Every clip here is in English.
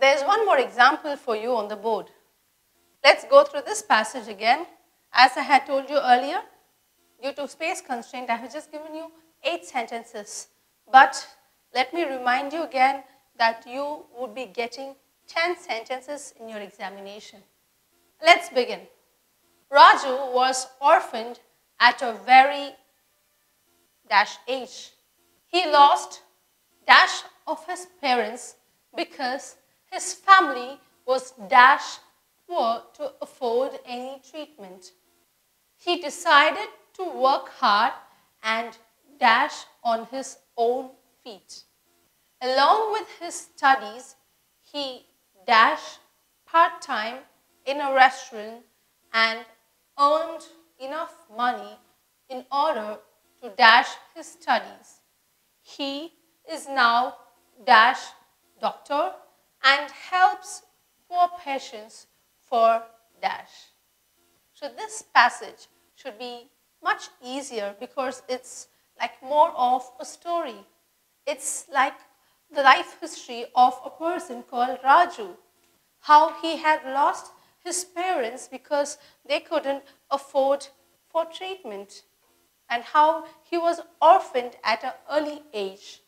There's one more example for you on the board. Let's go through this passage again. As I had told you earlier, due to space constraint, I have just given you 8 sentences. But let me remind you again that you would be getting 10 sentences in your examination. Let's begin. Raju was orphaned at a very dash age. He lost dash of his parents because his family was dash poor to afford any treatment. He decided to work hard and dash on his own feet. Along with his studies, he dashed part-time in a restaurant and earned enough money in order to dash his studies. He is now dash doctor and helps poor patients for dash. So this passage should be much easier because it's like more of a story. It's like the life history of a person called Raju. How he had lost his parents because they couldn't afford for treatment. And how he was orphaned at an early age.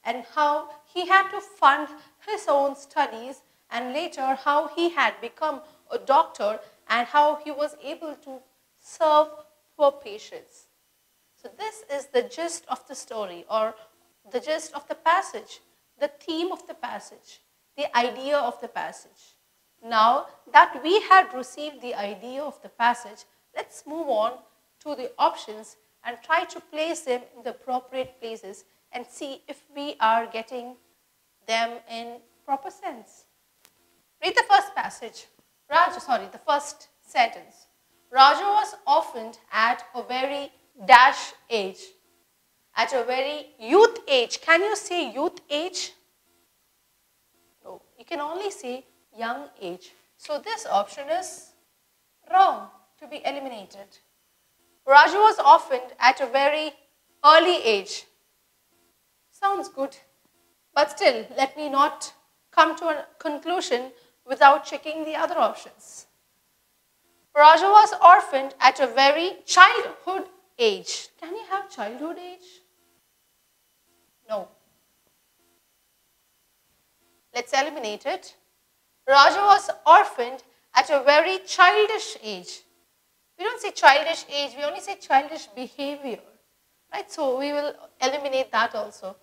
And how he had to fund his own studies, and later how he had become a doctor and how he was able to serve poor patients. So this is the gist of the story, or the gist of the passage, the theme of the passage, the idea of the passage. Now that we had received the idea of the passage, let's move on to the options and try to place them in the appropriate places and see if we are getting them in proper sense. Read the first passage. The first sentence. Raju was orphaned at a very dash age. At a very youth age. Can you say youth age? No, you can only say young age. So this option is wrong, to be eliminated. Raju was orphaned at a very early age. Sounds good, but still, let me not come to a conclusion without checking the other options. Raju was orphaned at a very childhood age. Can you have childhood age? No. Let's eliminate it. Raju was orphaned at a very childish age. We don't say childish age, we only say childish behavior. Right? So we will eliminate that also.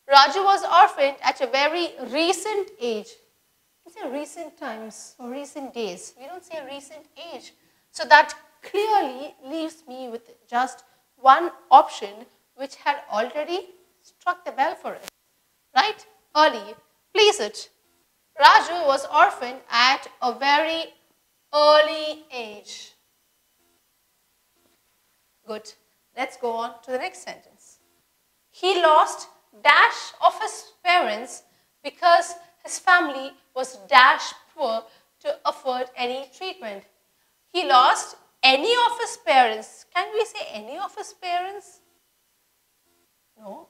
Raju was orphaned at a very recent age. We say recent times or recent days. We don't say recent age. So that clearly leaves me with just one option which had already struck the bell for us. Right? Early. Please it. Raju was orphaned at a very early age. Good. Let's go on to the next sentence. He lost dash of his parents because his family was dash poor to afford any treatment. He lost any of his parents. Can we say any of his parents? No.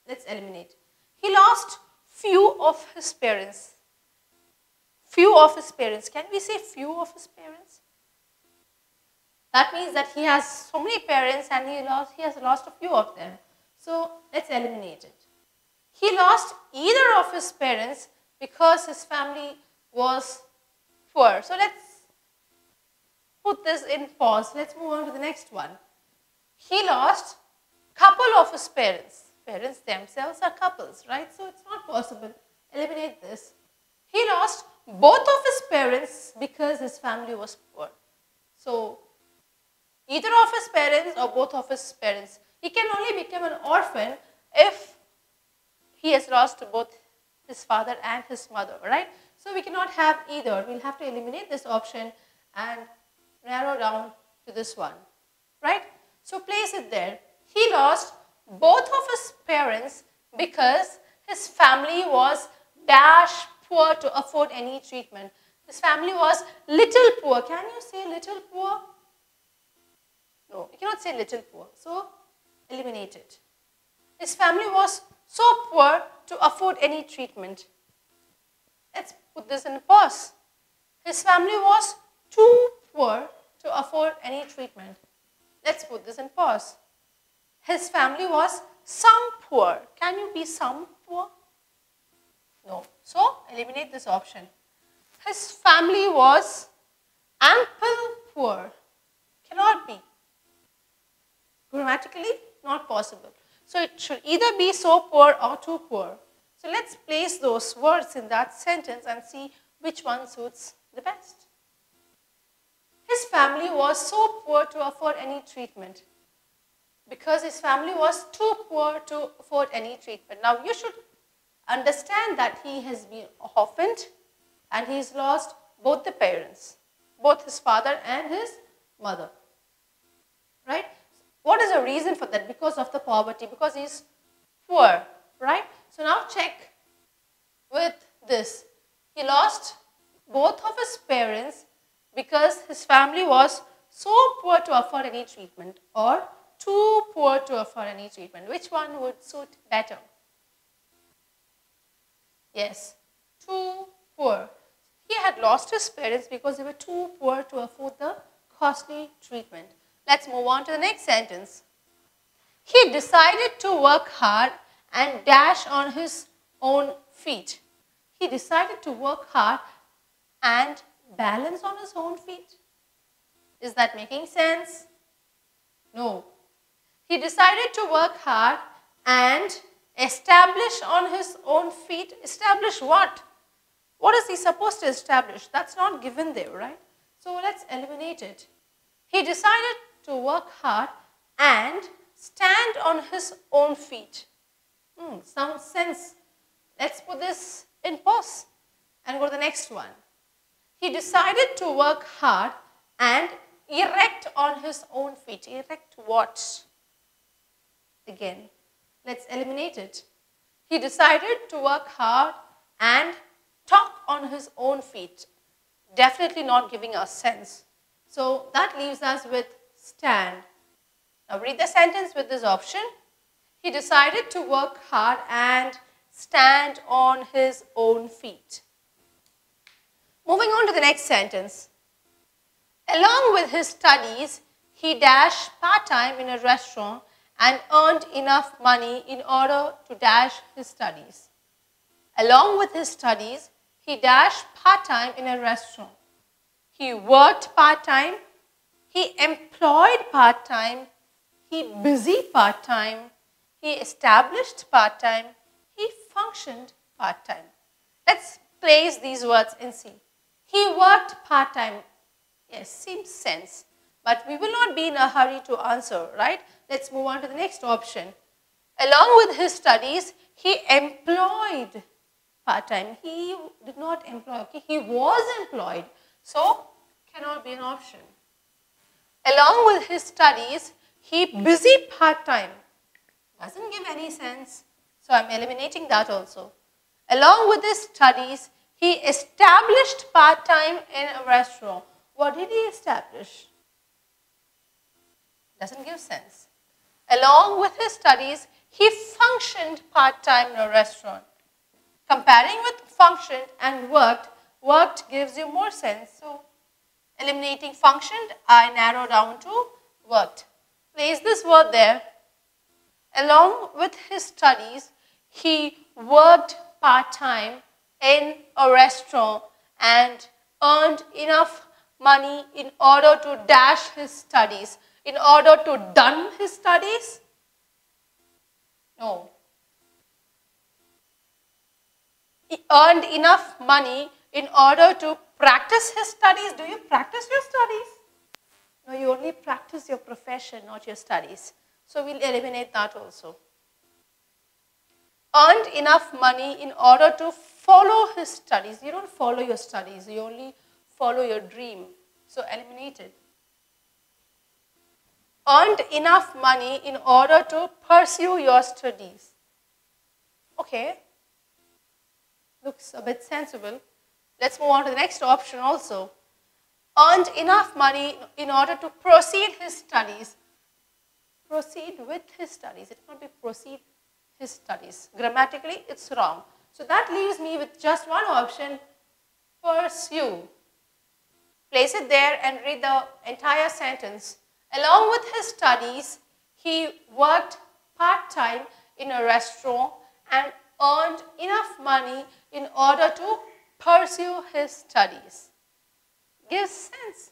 Let's eliminate. He lost few of his parents. Few of his parents. Can we say few of his parents? That means that he has so many parents and he has lost a few of them. So let's eliminate it. He lost either of his parents because his family was poor. So let's put this in pause. Let's move on to the next one. He lost couple of his parents. Parents themselves are couples, right? So it's not possible. Eliminate this. He lost both of his parents because his family was poor. So either of his parents or both of his parents. He can only become an orphan if he has lost both his father and his mother, right? So we cannot have either. We'll have to eliminate this option and narrow down to this one, right? So place it there. He lost both of his parents because his family was dash poor to afford any treatment. His family was little poor. Can you say little poor? No, you cannot say little poor. So eliminate it. His family was so poor to afford any treatment. Let's put this in pause. His family was too poor to afford any treatment. Let's put this in pause. His family was some poor. Can you be some poor? No. So, eliminate this option. His family was ample poor. Cannot be. Grammatically, not possible. So, it should either be so poor or too poor. So, let's place those words in that sentence and see which one suits the best. His family was so poor to afford any treatment. Because his family was too poor to afford any treatment. Now, you should understand that he has been orphaned and he's lost both the parents, both his father and his mother. Right? What is the reason for that? Because of the poverty, because he's poor. Right? So, now check with this. He lost both of his parents because his family was so poor to afford any treatment or too poor to afford any treatment. Which one would suit better? Yes, too poor. He had lost his parents because they were too poor to afford the costly treatment. Let's move on to the next sentence. He decided to work hard and dash on his own feet. He decided to work hard and balance on his own feet. Is that making sense? No. He decided to work hard and establish on his own feet. Establish what? What is he supposed to establish? That's not given there, right? So let's eliminate it. He decided to work hard and stand on his own feet. Sounds sense. Let's put this in pause and go to the next one. He decided to work hard and erect on his own feet. Erect what? Again, let's eliminate it. He decided to work hard and talk on his own feet. Definitely not giving us sense. So that leaves us with stand. Now read the sentence with this option. He decided to work hard and stand on his own feet. Moving on to the next sentence. Along with his studies, he dashed part-time in a restaurant and earned enough money in order to dash his studies. Along with his studies, he dashed part-time in a restaurant. He worked part-time, he employed part-time, he busy part-time, he established part-time, he functioned part-time. Let's place these words and see. He worked part-time. Yes, seems sense. But we will not be in a hurry to answer, right? Let's move on to the next option. Along with his studies, he employed part-time. He did not employ, okay? He was employed. So, cannot be an option. Along with his studies, he busy part-time. Doesn't give any sense. So, I am eliminating that also. Along with his studies, he established part-time in a restaurant. What did he establish? Doesn't give sense. Along with his studies, he functioned part-time in a restaurant. Comparing with functioned and worked gives you more sense. So, eliminating functioned, I narrow down to worked. Place this word there. Along with his studies, he worked part-time in a restaurant and earned enough money in order to dash his studies. In order to done his studies? No. He earned enough money in order to practice his studies. Do you practice your studies? No, you only practice your profession, not your studies. So we'll eliminate that also. Earned enough money in order to follow his studies. You don't follow your studies, you only follow your dream. So eliminate it. Earned enough money in order to pursue your studies. Okay. Looks a bit sensible. Let's move on to the next option also. Earned enough money in order to proceed his studies. Proceed with his studies. It can't be proceed his studies. Grammatically, it's wrong. So that leaves me with just one option. pursue. Place it there and read the entire sentence. Along with his studies, he worked part-time in a restaurant and earned enough money in order to pursue his studies. Gives sense.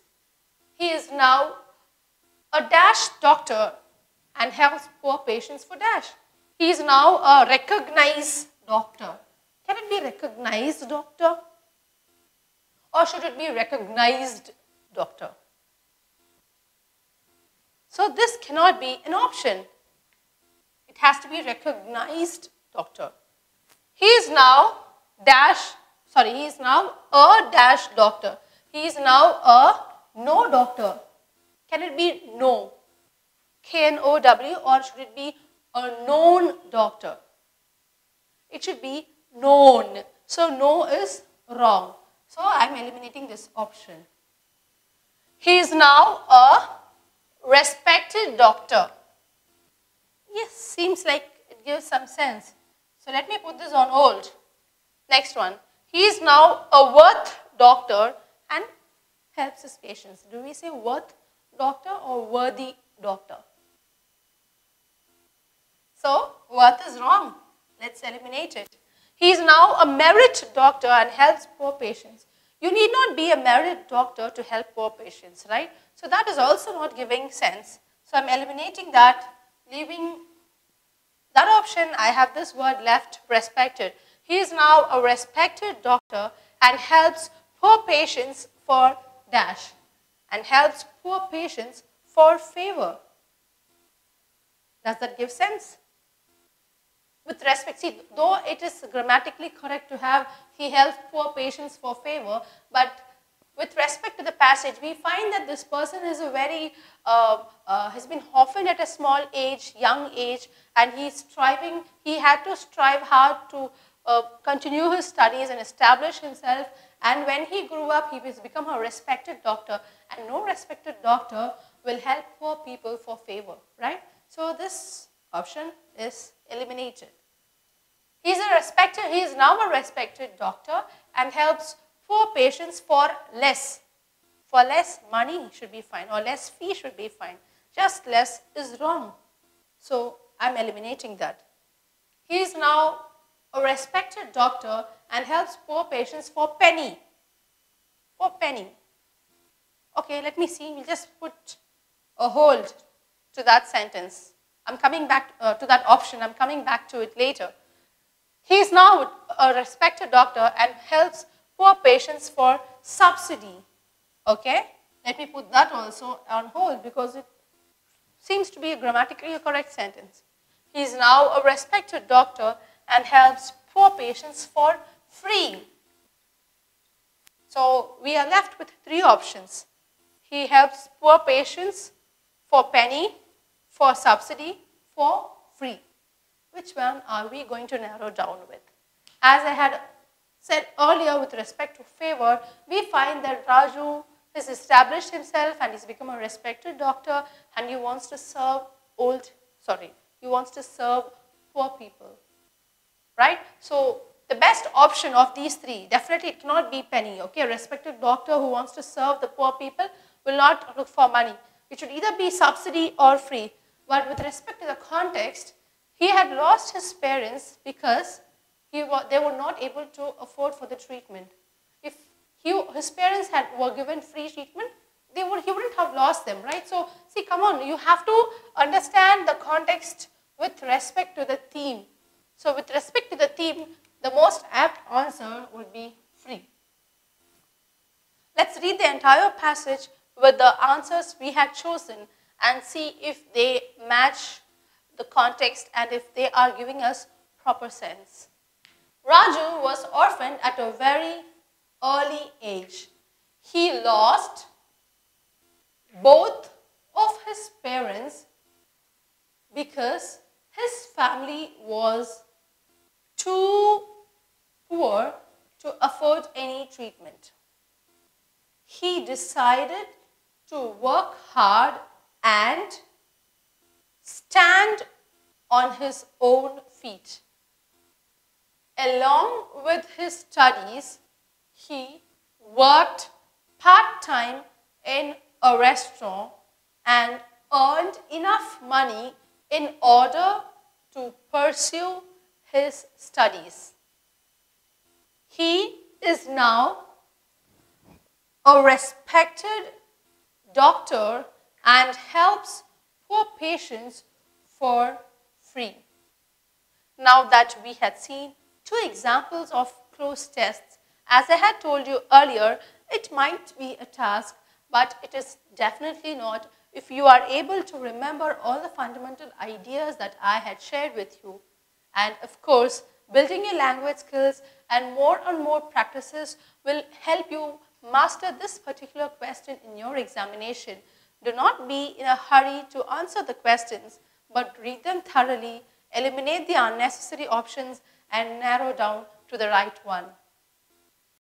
He is now a dash doctor and helps poor patients for dash. He is now a recognized doctor. Can it be recognized doctor? Or should it be recognized doctor? So this cannot be an option. It has to be recognized doctor. He is now a dash doctor. He is now a no doctor. Can it be no? K-N-O-W, or should it be a known doctor? It should be known. So no is wrong. So I am eliminating this option. He is now a respected doctor. Yes, seems like it gives some sense. So let me put this on hold. Next one. He is now a worth doctor and helps his patients. Do we say worth doctor or worthy doctor? So worth is wrong. Let's eliminate it. He is now a merit doctor and helps poor patients. You need not be a merit doctor to help poor patients, right? So that is also not giving sense. So I am eliminating that, leaving that option. I have this word left, respected. He is now a respected doctor and helps poor patients for dash and helps poor patients for favor. Does that give sense? With respect, see, though it is grammatically correct to have he helps poor patients for favor, but with respect to the passage, we find that this person is a very, has been orphaned at a small age, young age, and he had to strive hard to continue his studies and establish himself. And when he grew up, he has become a respected doctor, and no respected doctor will help poor people for favor, right? So this option is eliminated. He is now a respected doctor and helps poor patients for less. For less money should be fine, or less fee should be fine. Just less is wrong. So I am eliminating that. He is now a respected doctor and helps poor patients for penny. For penny. Okay, let me see. We'll just put a hold to that sentence. I'm coming back to that option. I'm coming back to it later. He is now a respected doctor and helps poor patients for subsidy. Okay, let me put that also on hold because it seems to be a grammatically correct sentence. He is now a respected doctor and helps poor patients for free. So we are left with three options. He helps poor patients for penny, for subsidy, for free. Which one are we going to narrow down with? As I had said earlier with respect to favor, we find that Raju has established himself and he's become a respected doctor and he wants to serve poor people, right? So the best option of these three, definitely it cannot be penny, okay? A respected doctor who wants to serve the poor people will not look for money. It should either be subsidy or free. But with respect to the context, he had lost his parents because they were not able to afford for the treatment. If his parents were given free treatment, he wouldn't have lost them, right? So, see, come on, you have to understand the context with respect to the theme. So, with respect to the theme, the most apt answer would be free. Let's read the entire passage with the answers we had chosen and see if they match the context and if they are giving us proper sense. Raju was orphaned at a very early age. He lost both of his parents because his family was too poor to afford any treatment. He decided to work hard and stand on his own feet. Along with his studies, he worked part-time in a restaurant and earned enough money in order to pursue his studies. He is now a respected doctor and helps poor patients for free. Now that we had seen two examples of Cloze tests, as I had told you earlier, it might be a task, but it is definitely not if you are able to remember all the fundamental ideas that I had shared with you. And of course, building your language skills and more practices will help you master this particular question in your examination. Do not be in a hurry to answer the questions, but read them thoroughly, eliminate the unnecessary options and narrow down to the right one.